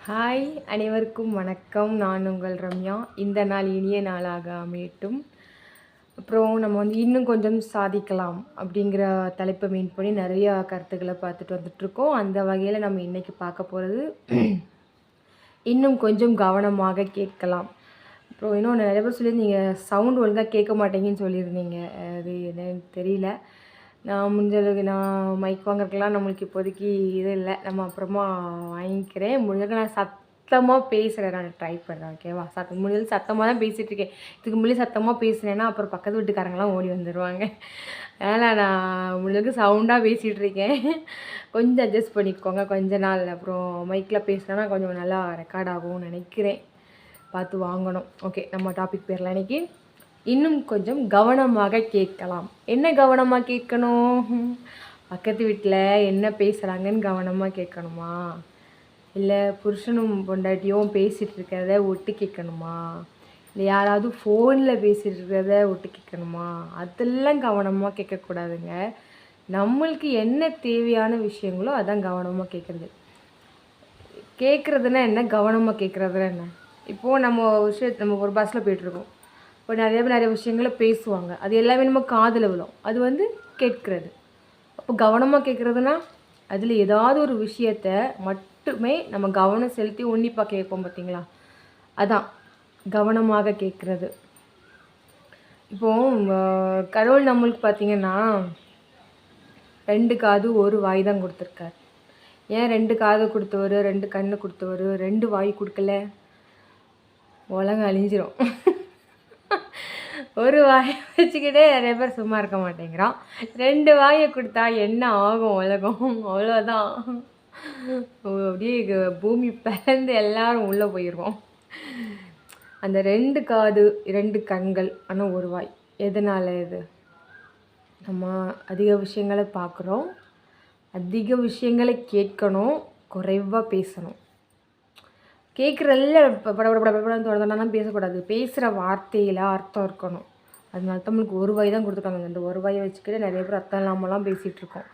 Hi, அனைவருக்கும் வணக்கம். நான் உங்கள் ரம்யா. இந்த நாள் இனிய நாளாக அமையட்டும். அப்புறம் நம்ம இன்னும் கொஞ்சம் சாதிக்கலாம் அப்படிங்கிற தலைப்பை மீன் பண்ணி நிறையா கருத்துக்களை பார்த்துட்டு வந்துட்ருக்கோம். அந்த வகையில் நம்ம இன்றைக்கி பார்க்க போகிறது இன்னும் கொஞ்சம் கவனமாக கேட்கலாம். அப்புறம் இன்னும் நிறைய பேர் சொல்லியிருந்தீங்க, சவுண்ட் ஒழுங்காக கேட்க மாட்டேங்கன்னு சொல்லியிருந்தீங்க. அது என்னன்னு தெரியல. நான் முடிஞ்சளவுக்கு நான் மைக் வாங்குறதுக்கெலாம் நம்மளுக்கு இப்போதைக்கு இது இல்லை. நம்ம அப்புறமா வாங்கிக்கிறேன். முடிஞ்சளவுக்கு நான் சத்தமாக பேசுகிறேன். நான் ட்ரை பண்ணுறேன். ஓகேவா? முடிஞ்சது சத்தமாக தான் பேசிகிட்ருக்கேன். இதுக்கு முன்னாடி சத்தமாக பேசுனேன்னா அப்புறம் பக்கத்து வீட்டுக்காரங்களாம் ஓடி வந்துடுவாங்க. அதனால் நான் முடிஞ்சளவுக்கு சவுண்டாக பேசிகிட்ருக்கேன். கொஞ்சம் அட்ஜஸ்ட் பண்ணிக்கோங்க கொஞ்ச நாள். அப்புறம் மைக்கில் பேசுனேன்னா கொஞ்சம் நல்லா ரெக்கார்ட் ஆகும்னு நினைக்கிறேன். பார்த்து வாங்கணும். ஓகே, நம்ம டாபிக் பேர்லாம் இன்றைக்கி இன்னும் கொஞ்சம் கவனமாக கேட்கலாம். என்ன கவனமாக கேட்கணும்? பக்கத்து வீட்டில் என்ன பேசுகிறாங்கன்னு கவனமாக கேட்கணுமா? இல்லை புருஷனும் பொண்டாட்டியும் பேசிகிட்டு இருக்கிறத ஒட்டு கேட்கணுமா? இல்லை யாராவது ஃபோனில் பேசிகிட்டு இருக்கிறத ஒட்டு கேட்கணுமா? அதெல்லாம் கவனமாக கேட்கக்கூடாதுங்க. நம்மளுக்கு என்ன தேவையான விஷயங்களோ அதான் கவனமாக கேட்குறது. கேட்குறதுனா என்ன, கவனமாக கேட்குறதுனா என்ன? இப்போது நம்ம ஒரு பஸ்ஸில் போய்ட்டுருக்கோம். இப்போ நிறைய விஷயங்களை பேசுவாங்க. அது எல்லாமே நம்ம காதில் விழும். அது கேட்கிறது. அப்போ கவனமாக கேட்குறதுனா அதில் ஏதாவது ஒரு விஷயத்த மட்டுமே நம்ம கவனம் செலுத்தி உன்னிப்பாக கேட்போம் பார்த்தீங்களா? அதான் கவனமாக கேட்குறது. இப்போது கடவுள் நம்மளுக்கு பார்த்திங்கன்னா 2 காது 1 வாய் தான் கொடுத்துருக்கார். ஏன் 2 காது கொடுத்தவர், 2 கண்ணு கொடுத்தவர் 2 வாய் கொடுக்கல? உலகம் அழிஞ்சிரும். ஒரு வாயை வச்சுக்கிட்டே நிறைய பேர் சும்மா இருக்க மாட்டேங்கிறான். 2 வாயை கொடுத்தா என்ன ஆகும் உலகம்? அவ்வளோதான். அப்படியே பூமி பிறந்து எல்லாரும் உள்ளே போயிடுவோம். அந்த 2 காது 2 கண்கள் ஆனால் 1 வாய். எதனால் இது? நம்ம அதிக விஷயங்களை பார்க்குறோம், அதிக விஷயங்களை கேட்கணும், குறைவாக பேசணும். கேட்குறதில்ல படப்படப்படப்படன்னு பேசக்கூடாது. பேசுகிற வார்த்தையில் அர்த்தம் இருக்கணும். அதனால தான் நம்மளுக்கு 1 வாய் தான் கொடுத்துருக்காங்க. இந்த 1 வாயை வச்சுக்கிட்டு நிறைய பேர் அர்த்தம் இல்லாமலாம் பேசிகிட்ருக்கோம்.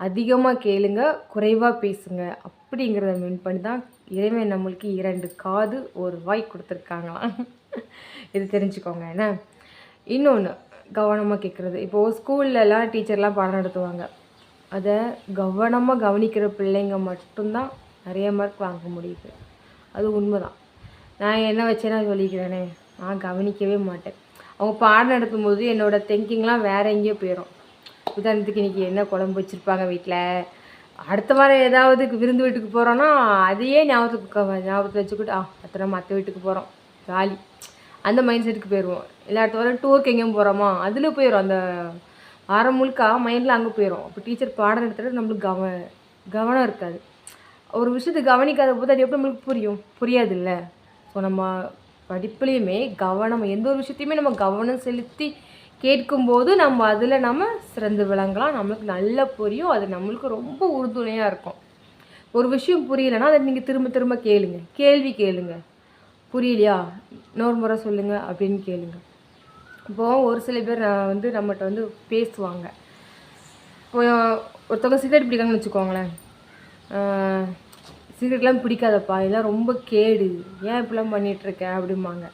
அதிகமாக கேளுங்க, குறைவாக பேசுங்க அப்படிங்கிறத மீன் பண்ணி தான் இறைவன் நம்மளுக்கு 2 காது 1 வாய் கொடுத்துருக்காங்களாம். இது தெரிஞ்சுக்கோங்க. என்ன இன்னொன்று கவனமாக கேட்குறது. இப்போது ஸ்கூல்லலாம் டீச்சர்லாம் பாடம் நடத்துவாங்க. அதை கவனமாக கவனிக்கிற பிள்ளைங்க மட்டும்தான் நிறைய மார்க் வாங்க முடியுது. அது உண்மை தான். நான் என்ன வச்சேன்னா சொல்லிக்கிறேனே, நான் கவனிக்கவே மாட்டேன். அவங்க பாடம் நடத்தும்போது என்னோடய திங்கிங்லாம் வேறு எங்கேயோ போயிடும். உதாரணத்துக்கு இன்றைக்கி என்ன குழம்பு வச்சுருப்பாங்க வீட்டில், அடுத்த வாரம் ஏதாவது விருந்து வீட்டுக்கு போகிறோன்னா அதையே ஞாபகத்தில் வச்சுக்கிட்டு அடுத்த நம்ம மற்ற வீட்டுக்கு போகிறோம் ஜாலி, அந்த மைண்ட் செட்டுக்கு போயிடுவோம். இல்லை அடுத்த வாரம் டூருக்கு எங்கேயும் போகிறோமா அதில் போயிடும். அந்த வாரம் முழுக்க மைண்டில் அங்கே போயிடும். அப்போ டீச்சர் பாடம் நடத்துகிறது நம்மளுக்கு கவனம் இருக்காது. ஒரு விஷயத்தை கவனிக்காத போது அது எப்படி நம்மளுக்கு புரியாது இல்லை? ஸோ நம்ம படிப்புலேயுமே எந்த ஒரு விஷயத்தையுமே நம்ம கவனம் செலுத்தி கேட்கும்போது நம்ம அதில் சிறந்து விளங்கலாம். நம்மளுக்கு நல்லா புரியும். அது நம்மளுக்கு ரொம்ப உறுதுணையாக இருக்கும். ஒரு விஷயம் புரியலைன்னா அதை நீங்கள் திரும்ப திரும்ப கேள்வி கேளுங்க. புரியலையா, இன்னொரு முறை சொல்லுங்கள் அப்படின்னு கேளுங்க. இப்போது ஒரு சில பேர் நம்மகிட்ட பேசுவாங்க. இப்போ ஒருத்தவங்க சிகரெட் பிடிக்காங்கன்னு வச்சுக்கோங்களேன். சிகரெட்லாம் பிடிக்காதப்பா, இதெல்லாம் ரொம்ப கேடு, ஏன் இப்படிலாம் பண்ணிகிட்ருக்கேன் அப்படிம்பாங்க.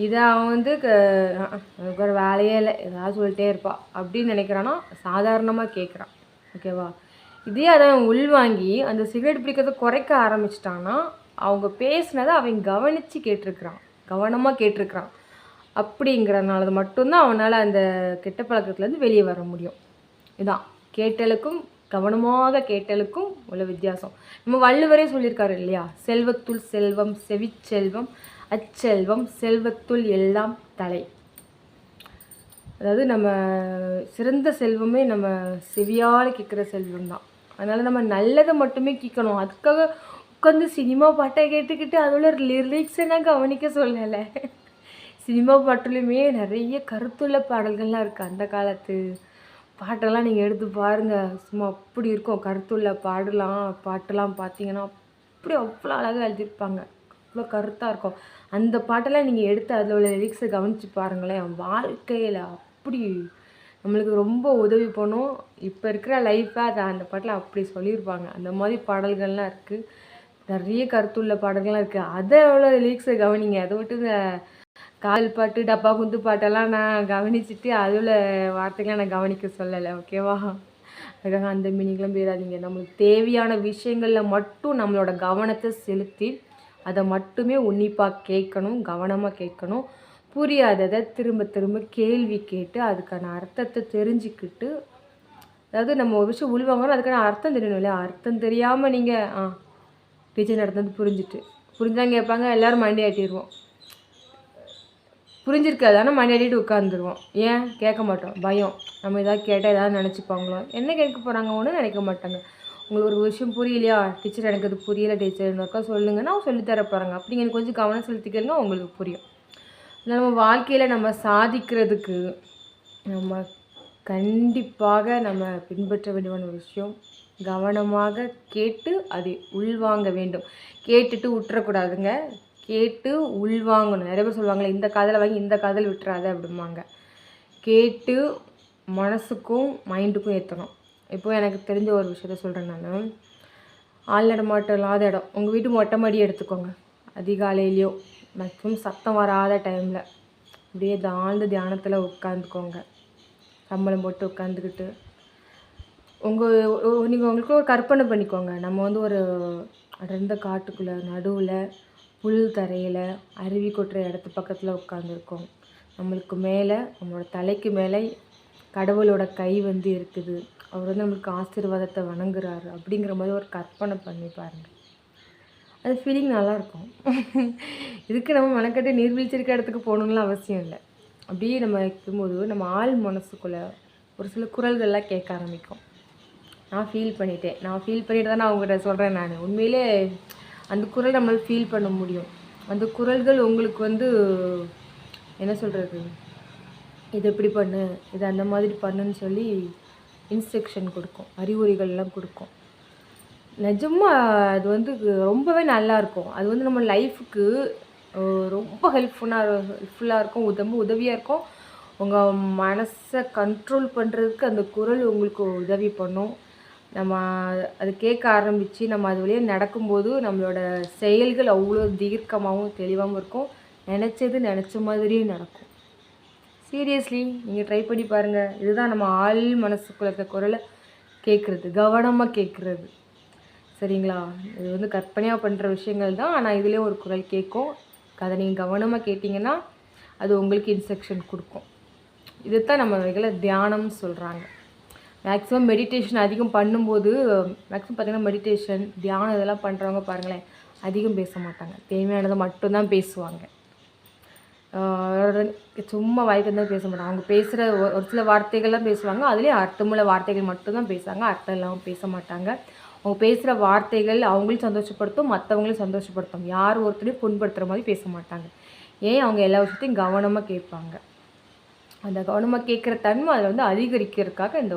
இதை அவன் எனக்கு ஒரு வேலையே இல்லை, ஏதாவது சொல்லிட்டே இருப்பா அப்படின்னு நினைக்கிறான்னா சாதாரணமாக கேட்குறான். ஓகேவா? இதே அதை உள்வாங்கி அந்த சிகரெட் பிடிக்கிறத குறைக்க ஆரம்பிச்சிட்டான்னா அவங்க பேசுனதை அவன் கவனமாக கேட்டிருக்கிறான். அப்படிங்கிறனால மட்டும்தான் அவனால் அந்த கெட்ட பழக்கத்துலேருந்து வெளியே வர முடியும். இதுதான் கேட்டலுக்கும் கவனமாக கேட்டலுக்கும் உள்ள வித்தியாசம். நம்ம வள்ளுவரே சொல்லியிருக்காரு இல்லையா? செல்வத்துள் செல்வம் செவிச்செல்வம் அச்செல்வம் செல்வத்துள் எல்லாம் தலை. அதாவது நம்ம சிறந்த செல்வமே நம்ம செவியால் கேட்குற செல்வம் தான். அதனால் நம்ம நல்லதை மட்டுமே கேட்கணும். அதுக்காக உட்காந்து சினிமா பாட்டை கேட்டுக்கிட்டு அதோட லிரிக்ஸ் எல்லாம் கவனிக்க சொல்லலை. சினிமா பாட்டுலையுமே நிறைய கருத்துள்ள பாடல்கள்லாம் இருக்குது. அந்த காலத்து பாட்டெல்லாம் நீங்கள் எடுத்து பாருங்கள், சும்மா அப்படி இருக்கும். கருத்துள்ள பாட்டெல்லாம் பார்த்தீங்கன்னா அப்படி அவ்வளோ அழகாக எழுதியிருப்பாங்க. அவ்வளோ கருத்தாக இருக்கும். அந்த பாட்டெல்லாம் நீங்கள் எடுத்து அதில் உள்ள லிரிக்ஸை கவனித்து பாருங்களேன். வாழ்க்கையில் அப்படி நம்மளுக்கு ரொம்ப உதவி பண்ணும். இப்போ இருக்கிற லைஃப்பை அந்த பாட்டில் அப்படி சொல்லியிருப்பாங்க. அந்த மாதிரி பாடல்கள்லாம் இருக்குது. நிறைய கருத்துள்ள பாடல்கள்லாம் இருக்குது. அதை எவ்வளோ லிரிக்ஸை கவனிங்க. அதை விட்டு இந்த காதல் பாட்டு டப்பா குத்து பாட்டெல்லாம் நான் கவனிச்சுட்டு அதில் வார்த்தைகளை நான் கவனிக்க சொல்லலை. ஓகேவா? அதுக்காக அந்த மீனிங்லாம் போயிடாதீங்க. நம்மளுக்கு தேவையான விஷயங்களில் மட்டும் நம்மளோட கவனத்தை செலுத்தி அதை மட்டுமே உன்னிப்பாக கேட்கணும், கவனமாக கேட்கணும். புரியாததை திரும்ப திரும்ப கேள்வி கேட்டு அதுக்கான அர்த்தத்தை தெரிஞ்சுக்கிட்டு, அதாவது நம்ம ஒரு விஷயம் உள்வாங்கணும், அதுக்கான அர்த்தம் தெரியணும் இல்லையா? அர்த்தம் தெரியாமல் நீங்கள் டீச்சர் நடந்தது புரிஞ்சாங்க கேட்பாங்க, எல்லோரும் மண்டி ஆட்டிடுவோம். புரிஞ்சிருக்காது, ஆனால் மண்டி ஆட்டிட்டு உட்காந்துருவோம். ஏன் கேட்க மாட்டோம்? பயம். நம்ம எதாவது கேட்டால் எதாவது நினச்சிப்பாங்களோ, என்ன கேட்க போகிறாங்க, ஒன்றும் நினைக்க மாட்டாங்க. உங்களுக்கு ஒரு விஷயம் புரியலையா, டீச்சர் எனக்கு அது புரியலை டீச்சர், இன்னொருக்கா சொல்லுங்கன்னா அவங்க சொல்லித்தர போகிறாங்க. அப்படிங்க எனக்கு கொஞ்சம் கவனம் செலுத்திக்கிறங்க, உங்களுக்கு புரியும். நம்ம வாழ்க்கையில் நம்ம சாதிக்கிறதுக்கு நம்ம கண்டிப்பாக நம்ம பின்பற்ற வேண்டிய ஒரு விஷயம், கவனமாக கேட்டு அதை உள்வாங்க வேண்டும். கேட்டுட்டு விட்டுறக்கூடாதுங்க, கேட்டு உள்வாங்கணும். நிறைய பேர் சொல்லுவாங்களே, இந்த காதில் வாங்கி இந்த காதில் விட்டுறாத அப்படிம்பாங்க. கேட்டு மனசுக்கும் மைண்டுக்கும் ஏற்றணும். இப்போ எனக்கு தெரிஞ்ச ஒரு விஷயத்த சொல்கிறேன் நான். ஆள் நடமாட்டம் இல்லாத இடம், உங்கள் வீட்டு மொட்டை மாடி எடுத்துக்கோங்க. அதிகாலையிலையோ மேக்ஸிமம் சத்தம் வராத டைமில் அப்படியே ஆழ்ந்த தியானத்தில் உட்காந்துக்கோங்க. சம்பளம் போட்டு உட்காந்துக்கிட்டு நீங்கள் உங்களுக்கு ஒரு கற்பனை பண்ணிக்கோங்க. நம்ம வந்து ஒரு அடர்ந்த காட்டுக்குள்ளே நடுவில் புல் தரையில் அருவி கொட்டுற இடத்து பக்கத்தில் உட்காந்துருக்கோம். நம்மளுக்கு மேலே, நம்மளோட தலைக்கு மேலே கடவுளோட கை வந்து இருக்குது. அவர் வந்து நம்மளுக்கு ஆசீர்வாதத்தை வணங்குறாரு அப்படிங்கிற மாதிரி ஒரு கற்பனை பண்ணி பாருங்கள். அது ஃபீலிங் நல்லாயிருக்கும். இதுக்கு நம்ம மெனக்கட்டு நீர்வீழ்ச்சி இருக்க இடத்துக்கு போகணுன்னுலாம் அவசியம் இல்லை. அப்படியே நம்ம இருக்கும்போது நம்ம ஆள் மனசுக்குள்ளே ஒரு சில குரல்கள்லாம் கேட்க ஆரம்பிக்கும். நான் ஃபீல் பண்ணிட்டு தான் நான் அவங்ககிட்ட சொல்கிறேன். நான் உண்மையிலே அந்த குரல் நம்மளால் ஃபீல் பண்ண முடியும். அந்த குரல்கள் உங்களுக்கு வந்து என்ன சொல்கிறது, இது இப்படி பண்ணு, இது அந்த மாதிரி பண்ணுன்னு சொல்லி இன்ஸ்ட்ரக்ஷன் கொடுக்கும், அறிவுரைகள்லாம் கொடுக்கும். நிஜமாக அது வந்து ரொம்பவே நல்லாயிருக்கும். அது வந்து நம்ம லைஃபுக்கு ரொம்ப ஹெல்ப்ஃபுல்லாக இருக்கும், உதவியாக இருக்கும். உங்கள் மனசை கண்ட்ரோல் பண்ணுறதுக்கு அந்த குரல் உங்களுக்கு உதவி பண்ணும். நம்ம அது கேட்க ஆரம்பித்து நம்ம அது வழியாக நடக்கும்போது நம்மளோட செயல்கள் அவ்வளோ தீர்க்கமாகவும் தெளிவாகவும் இருக்கும். நினச்ச மாதிரியும் நடக்கும். சீரியஸ்லி நீங்கள் ட்ரை பண்ணி பாருங்கள். இதுதான் நம்ம ஆள் மனசுக்குள்ள இருக்க குரலை கேட்குறது, கவனமாக கேட்குறது. சரிங்களா? இது வந்து கற்பனையாக பண்ணுற விஷயங்கள் தான், ஆனால் இதுலேயும் ஒரு குரல் கேட்கும். அதை நீங்கள் கவனமாக கேட்டிங்கன்னா அது உங்களுக்கு இன்ஸ்ட்ரக்ஷன் கொடுக்கும். இதுதான் நம்ம வகையில் தியானம்னு சொல்கிறாங்க. மேக்ஸிமம் மெடிடேஷன் அதிகம் பண்ணும்போது, மேக்ஸிமம் பார்த்திங்கன்னா மெடிடேஷன் தியானம் இதெல்லாம் பண்ணுறவங்க பாருங்களேன், அதிகம் பேச மாட்டாங்க. தேவையானதை மட்டும்தான் பேசுவாங்க. சும்மா வாய்க்கு தான் பேச மாட்டாங்க. அவங்க பேசுகிற ஒரு சில வார்த்தைகள்லாம் பேசுவாங்க, அதுலேயும் அர்த்தமுள்ள வார்த்தைகள் மட்டும்தான் பேசுவாங்க, அர்த்தம் இல்லாமல் பேச மாட்டாங்க. அவங்க பேசுகிற வார்த்தைகள் அவங்களையும் சந்தோஷப்படுத்தும், மற்றவங்களையும் சந்தோஷப்படுத்தும். யார் ஒருத்தரையும் புண்படுத்துகிற மாதிரி பேச மாட்டாங்க. ஏன், அவங்க எல்லா விஷயத்தையும் கவனமாக கேட்பாங்க. அந்த கவனமாக கேட்குற தன்மை அதில் வந்து அதிகரிக்கிறதுக்காக இந்த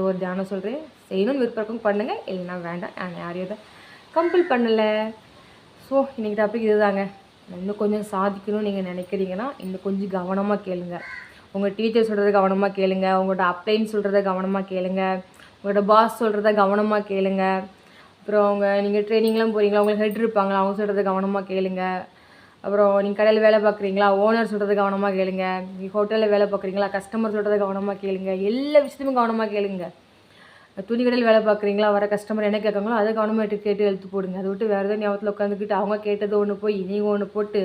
ஒரு தியானம் சொல்கிறேன். செய்யணும்னு விருப்பம் பண்ணுங்கள், இல்லைன்னா வேண்டாம். நான் யாரையும் தான் கம்பல் பண்ணலை. ஸோ இன்றைக்கி டாபிக் இதுதாங்க. இன்னும் கொஞ்சம் சாதிக்கணும்னு நீங்கள் நினைக்கிறீங்கன்னா இன்னும் கொஞ்சம் கவனமாக கேளுங்க. உங்கள் டீச்சர் சொல்கிறத கவனமாக கேளுங்க, உங்களோட அப்ளைன்னு சொல்கிறத கவனமாக கேளுங்க, உங்களோட பாஸ் சொல்கிறத கவனமாக கேளுங்க. அப்புறம் நீங்கள் ட்ரைனிங்லாம் போகிறீங்களா, உங்களுக்கு ஹெட் இருப்பாங்களா, அவங்க சொல்கிறத கவனமாக கேளுங்க. அப்புறம் நீங்கள் கடையில் வேலை பார்க்குறீங்களா, ஓனர் சொல்கிறத கவனமாக கேளுங்க. நீங்கள் ஹோட்டலில் வேலை பார்க்குறீங்களா, கஸ்டமர் சொல்கிறத கவனமாக கேளுங்க. எல்லா விஷயத்தையுமே கவனமாக கேளுங்க. துணி கடையில் வேலை பார்க்குறீங்களா, வர கஸ்டமர் என்ன கேட்காங்களோ அதை கவனமாக கேட்டு எழுத்து போடுங்க. அதை விட்டு வேறு எதாவது ஞாபகத்தில் உட்காந்துக்கிட்டு அவங்க கேட்டது ஒன்று போய் நீங்கள் ஒன்று போட்டு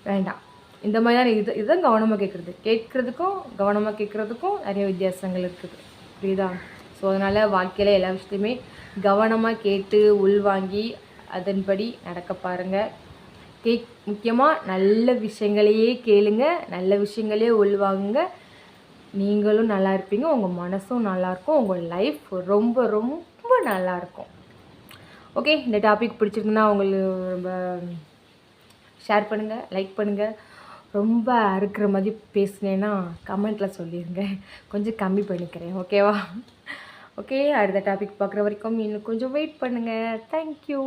வேண்டாம். இந்த மாதிரியான இதுதான் கவனமாக கேட்குறதுக்கும் கவனமாக கேட்குறதுக்கும் நிறைய வித்தியாசங்கள் இருக்குது. புரியுதா? ஸோ அதனால் வாழ்க்கையில் எல்லா விஷயத்தையுமே கவனமாக கேட்டு உள்வாங்கி அதன்படி நடக்க பாருங்கள். முக்கியமாக நல்ல விஷயங்களையே கேளுங்க, நல்ல விஷயங்களையே உள்வாங்குங்க. நீங்களும் நல்லா இருப்பீங்க, உங்கள் மனசும் நல்லாயிருக்கும், உங்கள் லைஃப் ரொம்ப ரொம்ப நல்லாயிருக்கும். ஓகே, இந்த டாபிக் பிடிச்சிருக்குன்னா உங்களுக்கு ரொம்ப ஷேர் பண்ணுங்கள், லைக் பண்ணுங்கள். ரொம்ப அறுக்கிற மாதிரி பேசுனேன்னா கமெண்ட்டில் சொல்லிடுங்க, கொஞ்சம் கம்மி பண்ணிக்கிறேன். ஓகேவா? ஓகே, அடுத்த டாபிக் பார்க்குற வரைக்கும் இன்னும் கொஞ்சம் வெயிட் பண்ணுங்கள். தேங்க்யூ.